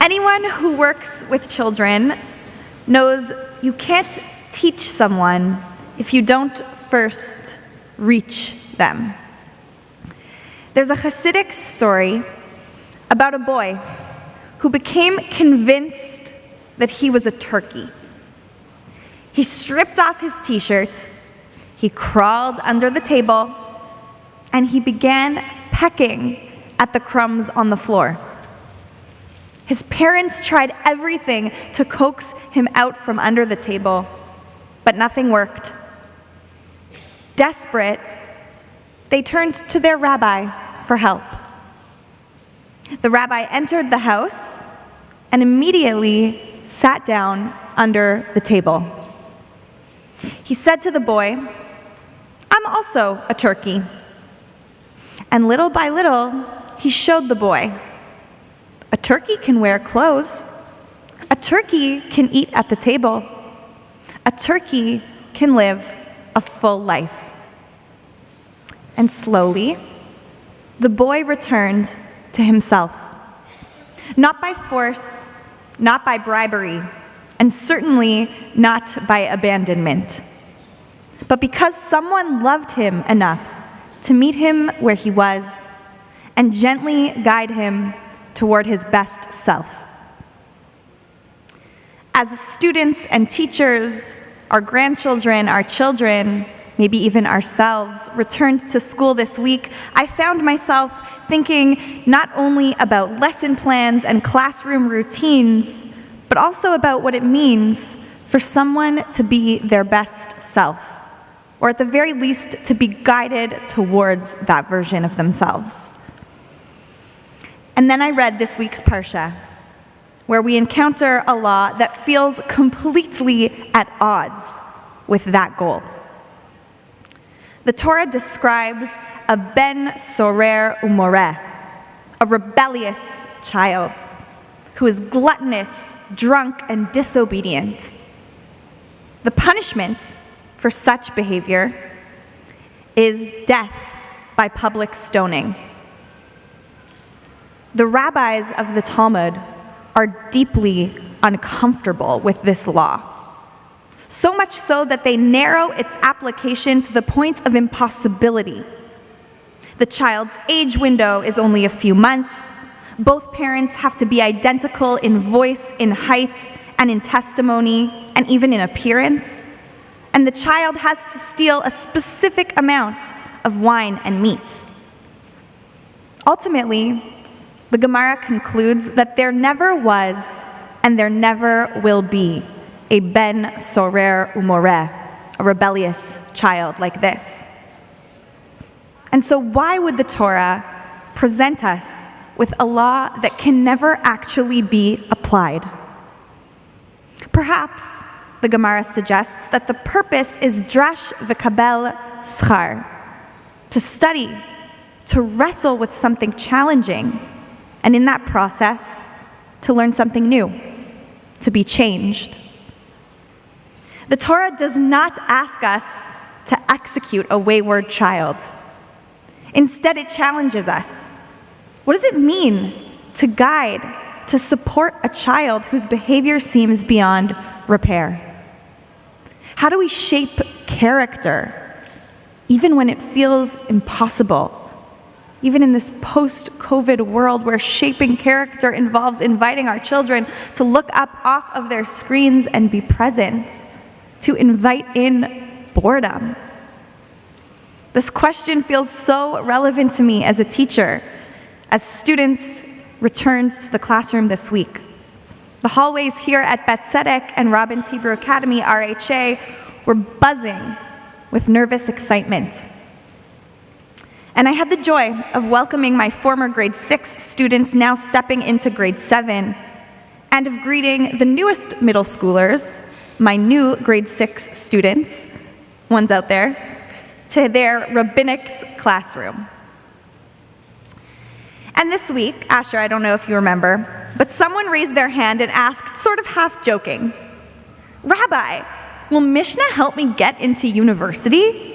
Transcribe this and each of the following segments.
Anyone who works with children knows you can't teach someone if you don't first reach them. There's a Hasidic story about a boy who became convinced that he was a turkey. He stripped off his t-shirt, he crawled under the table, and he began pecking at the crumbs on the floor. His parents tried everything to coax him out from under the table, but nothing worked. Desperate, they turned to their rabbi for help. The rabbi entered the house and immediately sat down under the table. He said to the boy, "I'm also a turkey." And little by little, he showed the boy, a turkey can wear clothes. A turkey can eat at the table. A turkey can live a full life. And slowly, the boy returned to himself. Not by force, not by bribery, and certainly not by abandonment, but because someone loved him enough to meet him where he was and gently guide him toward his best self. As students and teachers, our grandchildren, our children, maybe even ourselves, returned to school this week, I found myself thinking not only about lesson plans and classroom routines, but also about what it means for someone to be their best self, or at the very least, to be guided towards that version of themselves. And then I read this week's Parsha, where we encounter a law that feels completely at odds with that goal. The Torah describes a ben sorer umoreh, a rebellious child who is gluttonous, drunk, and disobedient. The punishment for such behavior is death by public stoning. The rabbis of the Talmud are deeply uncomfortable with this law, so much so that they narrow its application to the point of impossibility. The child's age window is only a few months. Both parents have to be identical in voice, in height, and in testimony, and even in appearance. And the child has to steal a specific amount of wine and meat. Ultimately, the Gemara concludes that there never was and there never will be a ben sorer umoreh, a rebellious child like this. And so why would the Torah present us with a law that can never actually be applied? Perhaps, the Gemara suggests, that the purpose is drash v'kabel schar, to study, to wrestle with something challenging, and in that process, to learn something new, to be changed. The Torah does not ask us to execute a wayward child. Instead, it challenges us. What does it mean to guide, to support a child whose behavior seems beyond repair? How do we shape character, even when it feels impossible? Even in this post-COVID world where shaping character involves inviting our children to look up off of their screens and be present, to invite in boredom. This question feels so relevant to me as a teacher, as students returned to the classroom this week. The hallways here at Bet Tzedek and Robbins Hebrew Academy, RHA, were buzzing with nervous excitement. And I had the joy of welcoming my former grade 6 students now stepping into grade 7, and of greeting the newest middle schoolers, my new grade 6 students, one's out there, to their rabbinics classroom. And this week, Asher, I don't know if you remember, but someone raised their hand and asked, sort of half joking, "Rabbi, will Mishnah help me get into university?"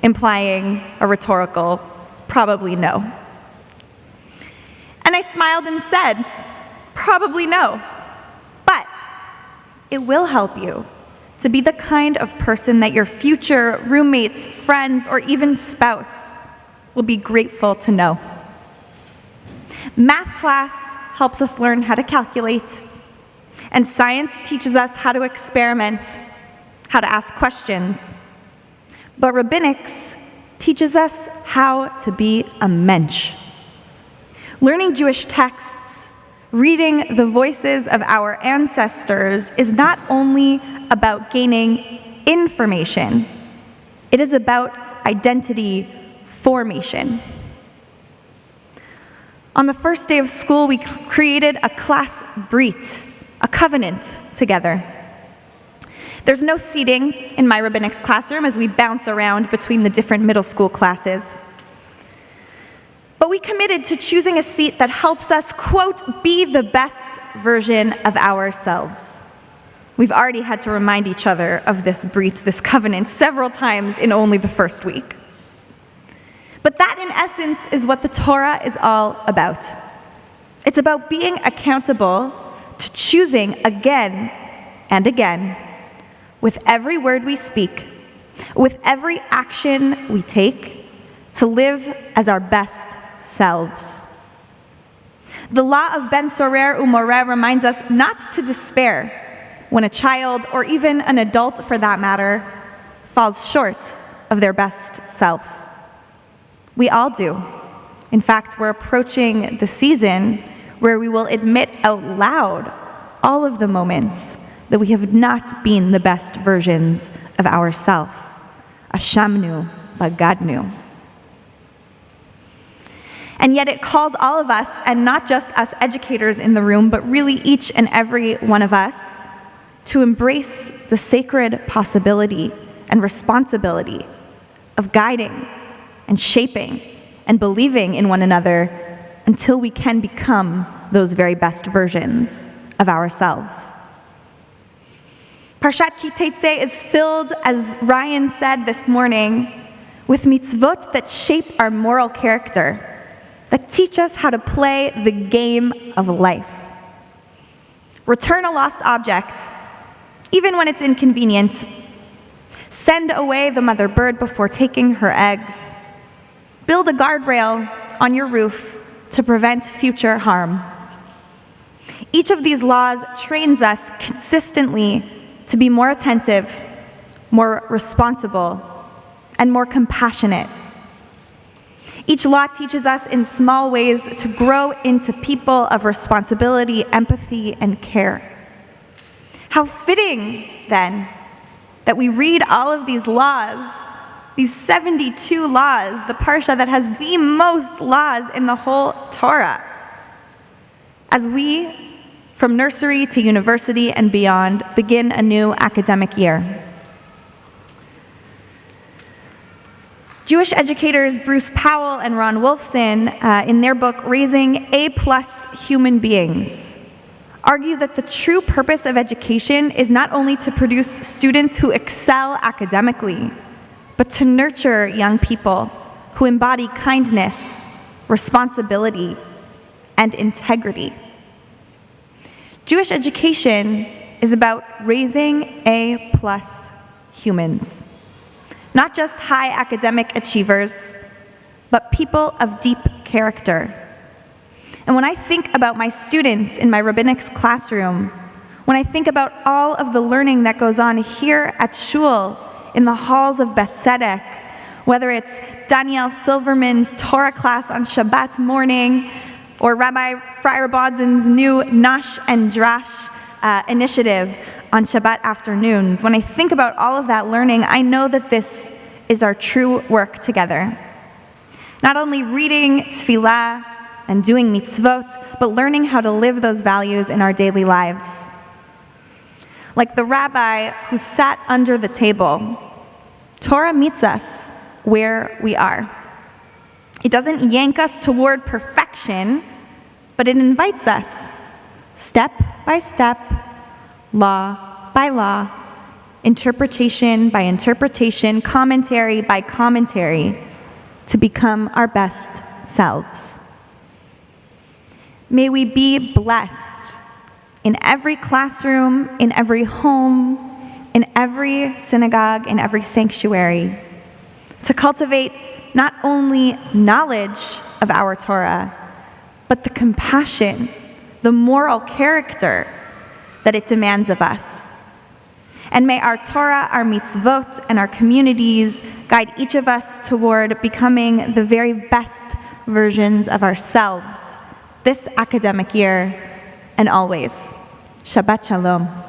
Implying a rhetorical, probably no. And I smiled and said, Probably no. But it will help you to be the kind of person that your future roommates, friends, or even spouse will be grateful to know. Math class helps us learn how to calculate, and science teaches us how to experiment, how to ask questions. But rabbinics teaches us how to be a mensch. Learning Jewish texts, reading the voices of our ancestors is not only about gaining information, it is about identity formation. On the first day of school, we created a class brit, a covenant together. There's no seating in my rabbinics classroom as we bounce around between the different middle school classes. But we committed to choosing a seat that helps us, quote, be the best version of ourselves. We've already had to remind each other of this brit, this covenant, several times in only the first week. But that, in essence, is what the Torah is all about. It's about being accountable to choosing again and again, with every word we speak, with every action we take, to live as our best selves. The law of ben sorer umoreh reminds us not to despair when a child, or even an adult for that matter, falls short of their best self. We all do. In fact, we're approaching the season where we will admit out loud all of the moments that we have not been the best versions of ourselves. Ashamnu, bagadnu. And yet it calls all of us, and not just us educators in the room, but really each and every one of us, to embrace the sacred possibility and responsibility of guiding and shaping and believing in one another until we can become those very best versions of ourselves. Parshat Ki Teitzei is filled, as Ryan said this morning, with mitzvot that shape our moral character, that teach us how to play the game of life. Return a lost object, even when it's inconvenient. Send away the mother bird before taking her eggs. Build a guardrail on your roof to prevent future harm. Each of these laws trains us consistently to be more attentive, more responsible, and more compassionate. Each law teaches us in small ways to grow into people of responsibility, empathy, and care. How fitting, then, that we read all of these laws, these 72 laws, the parsha that has the most laws in the whole Torah, as we, from nursery to university and beyond, begin a new academic year. Jewish educators Bruce Powell and Ron Wolfson, in their book, Raising A+ Human Beings, argue that the true purpose of education is not only to produce students who excel academically, but to nurture young people who embody kindness, responsibility, and integrity. Jewish education is about raising A+ humans. Not just high academic achievers, but people of deep character. And when I think about my students in my rabbinics classroom, when I think about all of the learning that goes on here at Shul, in the halls of Bet Tzedek, whether it's Danielle Silverman's Torah class on Shabbat morning, or Rabbi Friar Bodzin's new Nash and Drash initiative on Shabbat afternoons, when I think about all of that learning, I know that this is our true work together. Not only reading tefillah and doing mitzvot, but learning how to live those values in our daily lives. Like the rabbi who sat under the table, Torah meets us where we are. It doesn't yank us toward perfection, but it invites us, step by step, law by law, interpretation by interpretation, commentary by commentary, to become our best selves. May we be blessed in every classroom, in every home, in every synagogue, in every sanctuary, to cultivate not only knowledge of our Torah, but the compassion, the moral character that it demands of us. And may our Torah, our mitzvot, and our communities guide each of us toward becoming the very best versions of ourselves this academic year and always. Shabbat Shalom.